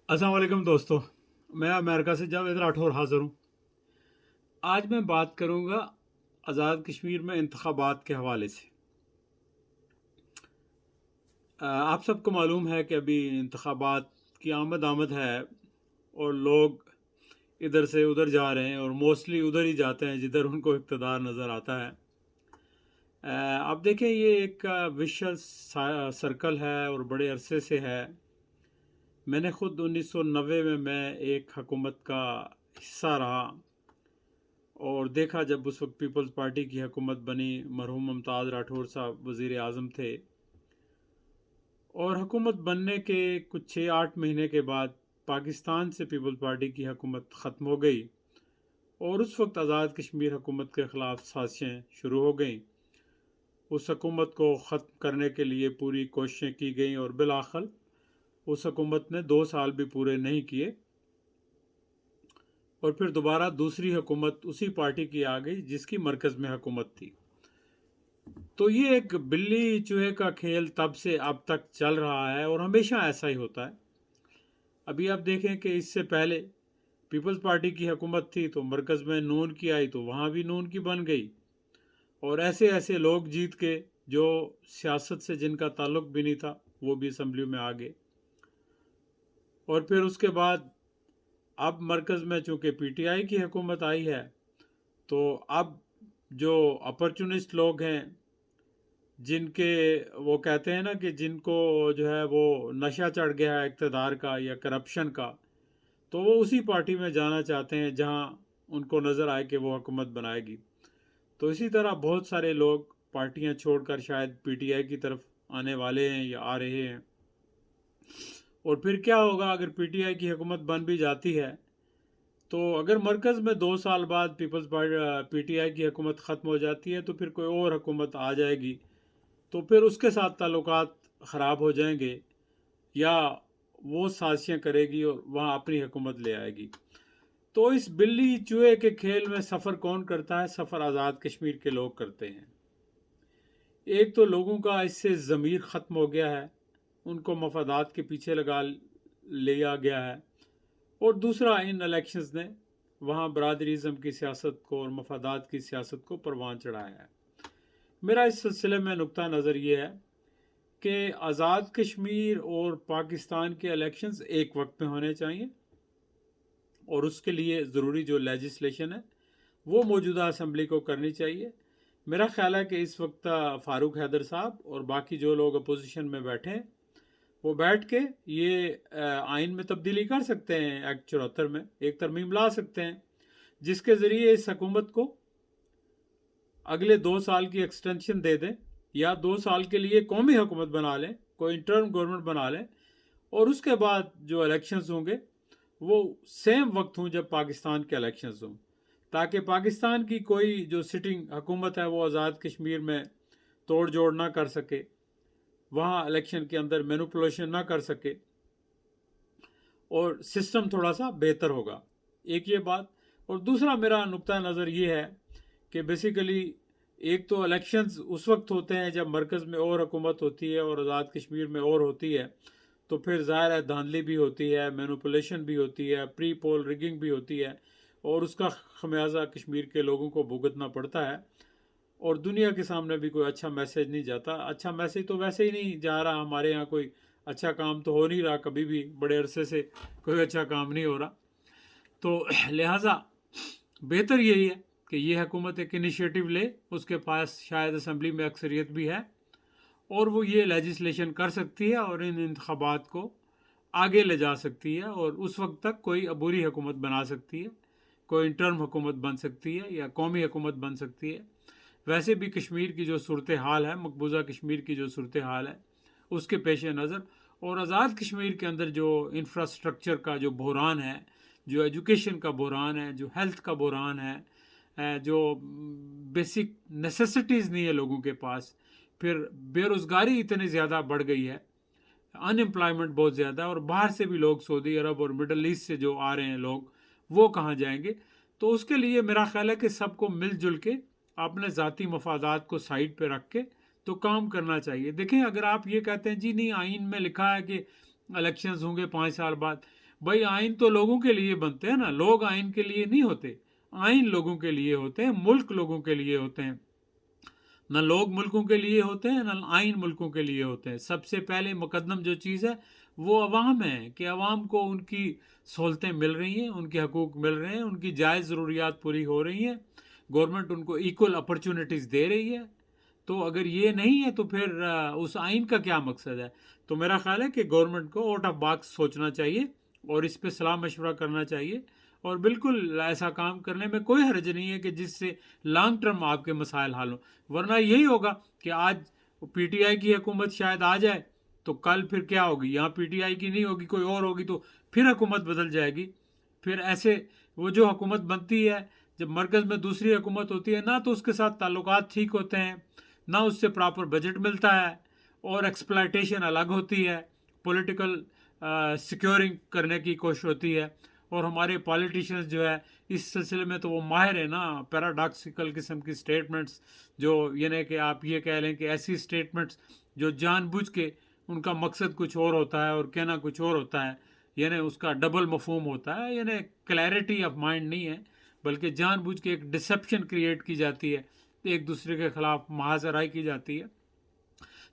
अस्सलाम वालेकुम दोस्तों। मैं अमेरिका से जावेद राठौर हाज़िर हूँ। आज मैं बात करूँगा आज़ाद कश्मीर में इंतखाबात के हवाले से। आप सबको मालूम है कि अभी इंतखाबात की आमद है और लोग इधर से उधर जा रहे हैं और मोस्टली उधर ही जाते हैं जिधर उनको इक़्तिदार नज़र आता है। आप देखें, ये एक विशियस सर्कल है और बड़े अरसे से है। मैंने ख़ुद 1990 में मैं एक हुकूमत का हिस्सा रहा और देखा जब उस वक्त पीपल्स पार्टी की हुकूमत बनी, मरहूम मुमताज़ राठौर साहब वज़ीर आज़म थे और हुकूमत बनने के कुछ 6-8 महीने के बाद पाकिस्तान से पीपल्स पार्टी की हुकूमत ख़त्म हो गई और उस वक्त आज़ाद कश्मीर हुकूमत के ख़िलाफ़ साजिशें शुरू हो गईं। उस हुकूमत को ख़त्म करने के लिए पूरी कोशिशें की गईं और बिलाखिर उस हुकूमत ने 2 साल भी पूरे नहीं किए और फिर दोबारा दूसरी हुकूमत उसी पार्टी की आ गई जिसकी मरकज़ में हुकूमत थी। तो ये एक बिल्ली चूहे का खेल तब से अब तक चल रहा है और हमेशा ऐसा ही होता है। अभी आप देखें कि इससे पहले पीपल्स पार्टी की हुकूमत थी तो मरकज़ में नून की आई तो वहाँ भी नून की बन गई और ऐसे ऐसे लोग जीत के जो सियासत से जिनका ताल्लुक भी नहीं था वो भी असम्बली में आ गए। और फिर उसके बाद अब मरकज़ में चूँकि पीटीआई की हुकूमत आई है तो अब जो अपॉर्चुनिस्ट लोग हैं, जिनके वो कहते हैं ना कि जिनको जो है वो नशा चढ़ गया है इक़्तिदार का या करप्शन का, तो वो उसी पार्टी में जाना चाहते हैं जहां उनको नज़र आए कि वो हुकूमत बनाएगी। तो इसी तरह बहुत सारे लोग पार्टियां छोड़कर शायद पीटीआई की तरफ आने वाले हैं या आ रहे हैं। और फिर क्या होगा अगर पीटीआई की हुकूमत बन भी जाती है तो अगर मरकज़ में 2 साल बाद पीपल्स पार्टी पीटीआई की हुकूमत ख़त्म हो जाती है तो फिर कोई और हुकूमत आ जाएगी तो फिर उसके साथ ताल्लुकात ख़राब हो जाएंगे या वो साजिशें करेगी और वहाँ अपनी हुकूमत ले आएगी। तो इस बिल्ली चूहे के खेल में सफ़र कौन करता है? सफ़र आज़ाद कश्मीर के लोग करते हैं। एक तो लोगों का इससे ज़मीर ख़त्म हो गया है, उनको मफादात के पीछे लगा लिया गया है और दूसरा इन इलेक्शंस ने वहाँ बरादरीज़म की सियासत को और मफादात की सियासत को परवान चढ़ाया है। मेरा इस सिलसिले में नुक्ता नज़र ये है कि आज़ाद कश्मीर और पाकिस्तान के इलेक्शंस एक वक्त में होने चाहिए और उसके लिए ज़रूरी जो लेजिस्लेशन है वो मौजूदा असम्बली को करनी चाहिए। मेरा ख्याल है कि इस वक्त फ़ारूक हैदर साहब और बाकी जो लोग अपोजिशन में बैठे हैं वो बैठ के ये आइन में तब्दीली कर सकते हैं। एक्ट 74 में एक तरमीम ला सकते हैं जिसके ज़रिए इस हुकूमत को अगले 2 साल की एक्सटेंशन दे दें या 2 साल के लिए कौमी हुकूमत बना लें, कोई इंटर्म गवर्नमेंट बना लें और उसके बाद जो इलेक्शंस होंगे वो सेम वक्त हों जब पाकिस्तान के इलेक्शंस हों, ताकि पाकिस्तान की कोई जो सिटिंग हुकूमत है वो आज़ाद कश्मीर में तोड़ जोड़ ना कर सके, वहाँ इलेक्शन के अंदर मैनिपुलेशन ना कर सके और सिस्टम थोड़ा सा बेहतर होगा। एक ये बात। और दूसरा मेरा नुक्ता नज़र ये है कि बेसिकली एक तो इलेक्शंस उस वक्त होते हैं जब मरकज़ में और हुकूमत होती है और आज़ाद कश्मीर में और होती है, तो फिर ज़ाहिर है धांधली भी होती है, मैनिपुलेशन भी होती है, प्री पोल रिगिंग भी होती है और उसका खमियाजा कश्मीर के लोगों को भुगतना पड़ता है और दुनिया के सामने भी कोई अच्छा मैसेज नहीं जाता। अच्छा मैसेज तो वैसे ही नहीं जा रहा, हमारे यहाँ कोई अच्छा काम तो हो नहीं रहा, कभी भी बड़े अरसे से कोई अच्छा काम नहीं हो रहा। तो लिहाजा बेहतर यही है कि ये हुकूमत एक इनिशिएटिव ले, उसके पास शायद असम्बली में अक्सरियत भी है और वो ये लेजिस्लेशन कर सकती है और इन इंतखाबात को आगे ले जा सकती है और उस वक्त तक कोई अबूरी हुकूमत बना सकती है, कोई इंटर्म हुकूमत बन सकती है या कौमी हुकूमत बन सकती है। वैसे भी कश्मीर की जो सूरत हाल है, मकबूजा कश्मीर की जो सूरत हाल है उसके पेश नज़र और आज़ाद कश्मीर के अंदर जो इंफ्रास्ट्रक्चर का जो बहरान है, जो एजुकेशन का बहरान है, जो हेल्थ का बहरान है, जो बेसिक नेसेसिटीज़ नहीं है लोगों के पास, फिर बेरोज़गारी इतनी ज़्यादा बढ़ गई है, अनएम्प्लॉयमेंट बहुत ज़्यादा है और बाहर से भी लोग सऊदी अरब और मिडल ईस्ट से जो आ रहे हैं लोग वो कहाँ जाएंगे। तो उसके लिए मेरा ख्याल है कि सबको मिलजुल के अपने ज़ाती मफादात को साइड पे रख के तो काम करना चाहिए। देखें, अगर आप ये कहते हैं जी नहीं आइन में लिखा है कि इलेक्शंस होंगे 5 साल बाद, بھائی آئین تو لوگوں کے لیے بنتے ہیں نا، لوگ آئین کے لیے نہیں ہوتے، آئین لوگوں کے لیے ہوتے ہیں، ملک لوگوں کے لیے ہوتے ہیں، نہ لوگ ملکوں کے لیے ہوتے ہیں نہ آئین ملکوں کے لیے ہوتے ہیں۔ سب سے پہلے مقدم جو چیز ہے وہ عوام ہے، کہ عوام کو ان کی سہولتیں مل رہی ہیں، ان کے حقوق مل رہے ہیں، ان کی جائز ضروریات پوری ہو رہی ہیں، گورنمنٹ ان کو ایکول اپرچونٹیز دے رہی ہے۔ تو اگر یہ نہیں ہے تو پھر اس آئین کا کیا مقصد ہے؟ تو میرا خیال ہے کہ گورنمنٹ کو آؤٹ آف باکس سوچنا چاہیے اور اس پہ صلاح مشورہ کرنا چاہیے، اور بالکل ایسا کام کرنے میں کوئی حرج نہیں ہے کہ جس سے لانگ ٹرم آپ کے مسائل حل ہوں۔ ورنہ یہی ہوگا کہ آج پی ٹی آئی کی حکومت شاید آ جائے تو کل پھر کیا ہوگی، یہاں پی ٹی آئی کی نہیں ہوگی، کوئی اور ہوگی، تو پھر حکومت بدل جائے گی۔ پھر ایسے وہ جو حکومت بنتی ہے، جب مرکز میں دوسری حکومت ہوتی ہے، نہ تو اس کے ساتھ تعلقات ٹھیک ہوتے ہیں، نہ اس سے پراپر بجٹ ملتا ہے، اور ایکسپلائٹیشن الگ ہوتی ہے، پولیٹیکل سیکیورنگ کرنے کی کوشش ہوتی ہے۔ اور ہمارے پالیٹیشینز جو ہے اس سلسلے میں تو وہ ماہر ہیں نا، پیراڈاکسیکل قسم کی سٹیٹمنٹس، جو یعنی کہ آپ یہ کہہ لیں کہ ایسی سٹیٹمنٹس جو جان بوجھ کے ان کا مقصد کچھ اور ہوتا ہے اور کہنا کچھ اور ہوتا ہے، یعنی اس کا ڈبل مفہوم ہوتا ہے، یعنی کلیئرٹی آف مائنڈ نہیں ہے، بلکہ جان بوجھ کے ایک ڈسیپشن کریٹ کی جاتی ہے، ایک دوسرے کے خلاف محاذ رائی کی جاتی ہے۔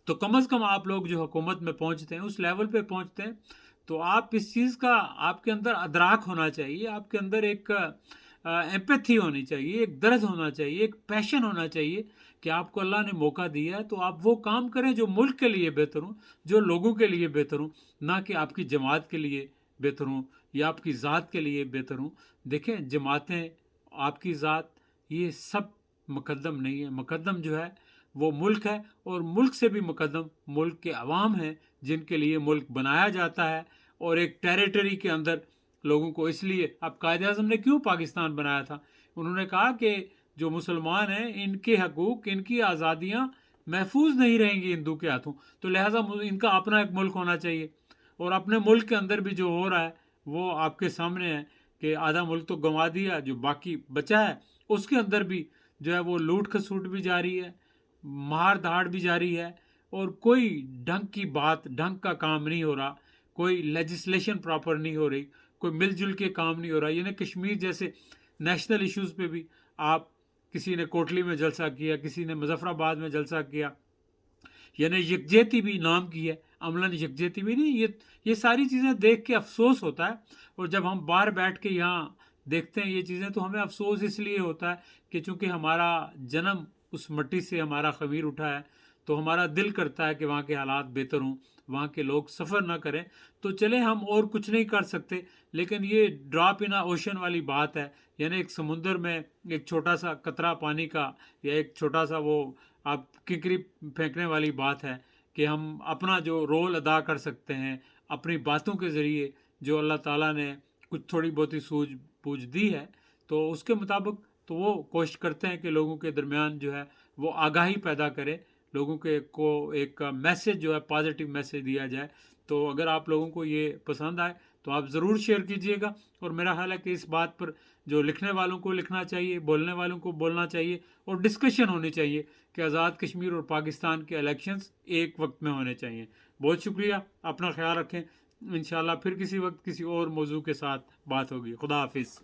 تو کم از کم آپ لوگ جو حکومت میں پہنچتے ہیں، اس لیول پہ پہنچتے ہیں، تو آپ اس چیز کا آپ کے اندر ادراک ہونا چاہیے، آپ کے اندر ایک ایمپیتھی ہونی چاہیے، ایک درد ہونا چاہیے، ایک پیشن ہونا چاہیے کہ آپ کو اللہ نے موقع دیا ہے تو آپ وہ کام کریں جو ملک کے لیے بہتر ہوں، جو لوگوں کے لیے بہتر ہوں، نہ کہ آپ کی جماعت کے لیے بہتر ہوں یا آپ کی ذات کے لیے بہتر ہوں۔ دیکھیں، جماعتیں، آپ کی ذات، یہ سب مقدم نہیں ہے۔ مقدم جو ہے وہ ملک ہے، اور ملک سے بھی مقدم ملک کے عوام ہیں، جن کے لیے ملک بنایا جاتا ہے۔ اور ایک ٹیریٹری کے اندر لوگوں کو، اس لیے اب قائد اعظم نے کیوں پاکستان بنایا تھا؟ انہوں نے کہا کہ جو مسلمان ہیں ان کے حقوق، ان کی آزادیاں محفوظ نہیں رہیں گی ہندو کے ہاتھوں، تو لہٰذا ان کا اپنا ایک ملک ہونا چاہیے۔ اور اپنے ملک کے اندر بھی جو ہو رہا ہے وہ آپ کے سامنے ہے کہ آدھا ملک تو گنوا دیا، جو باقی بچا ہے اس کے اندر بھی جو ہے وہ لوٹ کھسوٹ بھی جاری ہے، مار دھاڑ بھی جاری ہے، اور کوئی ڈھنگ کی بات، ڈھنگ کا کام نہیں ہو رہا، کوئی لیجسلیشن پراپر نہیں ہو رہی، کوئی مل جل کے کام نہیں ہو رہا۔ یعنی کشمیر جیسے نیشنل ایشوز پہ بھی آپ، کسی نے کوٹلی میں جلسہ کیا، کسی نے مظفر آباد میں جلسہ کیا، یعنی یکجہتی بھی نام کی ہے، عملاً یکجہتی بھی نہیں۔ یہ ساری چیزیں دیکھ کے افسوس ہوتا ہے، اور جب ہم باہر بیٹھ کے یہاں دیکھتے ہیں یہ چیزیں تو ہمیں افسوس اس لیے ہوتا ہے کہ چونکہ ہمارا جنم اس مٹی سے، ہمارا خمیر اٹھا ہے، تو ہمارا دل کرتا ہے کہ وہاں کے حالات بہتر ہوں، وہاں کے لوگ سفر نہ کریں۔ تو چلیں، ہم اور کچھ نہیں کر سکتے، لیکن یہ ڈراپ ان اوشن والی بات ہے، یعنی ایک سمندر میں ایک چھوٹا سا قطرہ پانی کا، یا ایک چھوٹا سا وہ آپ کنکری پھینکنے والی بات ہے کہ ہم اپنا جو رول ادا کر سکتے ہیں اپنی باتوں کے ذریعے، جو اللہ تعالیٰ نے کچھ تھوڑی بہت ہی سوجھ بوجھ دی ہے، تو اس کے مطابق تو وہ کوشش کرتے ہیں کہ لوگوں کے درمیان جو ہے وہ آگاہی پیدا کرے، لوگوں کے کو ایک میسج جو ہے پازیٹیو میسج دیا جائے۔ تو اگر آپ لوگوں کو یہ پسند آئے تو آپ ضرور شیئر کیجئے گا، اور میرا خیال ہے کہ اس بات پر جو لکھنے والوں کو لکھنا چاہیے، بولنے والوں کو بولنا چاہیے، اور ڈسکشن ہونی چاہیے کہ آزاد کشمیر اور پاکستان کے الیکشنز ایک وقت میں ہونے چاہیے۔ بہت شکریہ، اپنا خیال رکھیں، انشاءاللہ پھر کسی وقت کسی اور موضوع کے ساتھ بات ہوگی۔ خدا حافظ۔